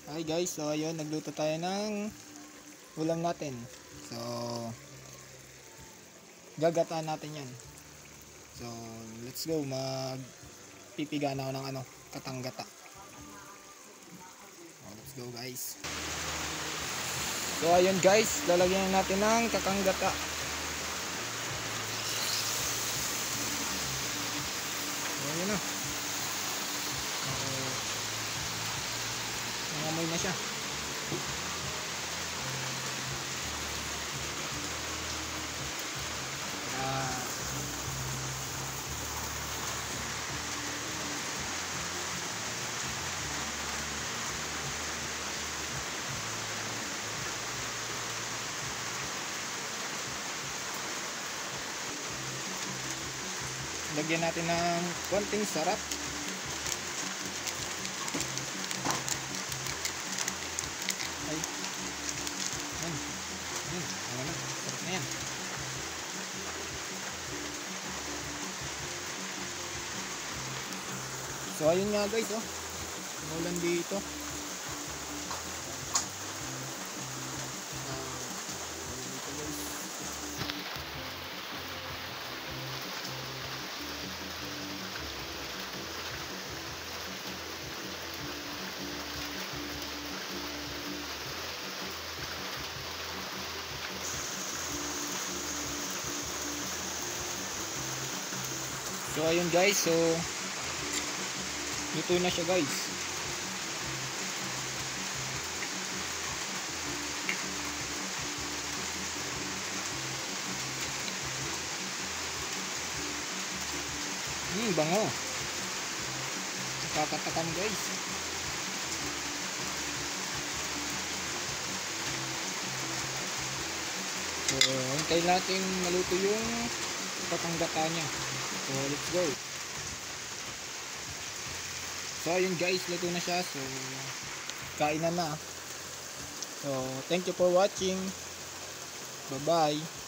Hi guys, so ayun, nagluto tayo ng ulam natin. So, gagataan natin yan. So, let's go. Magpipiga na ako ng katanggata. So, let's go guys. So, ayun guys, lalagyan natin ng katanggata. So, ayun na. Nangamoy na siya. Lagyan natin ng konting sarap. Ay. Yan. Ano na. Sarap na yan. So ayun nga guys, umulan dito. So ayun guys, so luto na siya guys. Bango. Nakakatakam guys. So hintay natin maluto yung katanggata niya. So let's go. So ayun guys, luto na siya. So kainan na. So thank you for watching. Bye bye.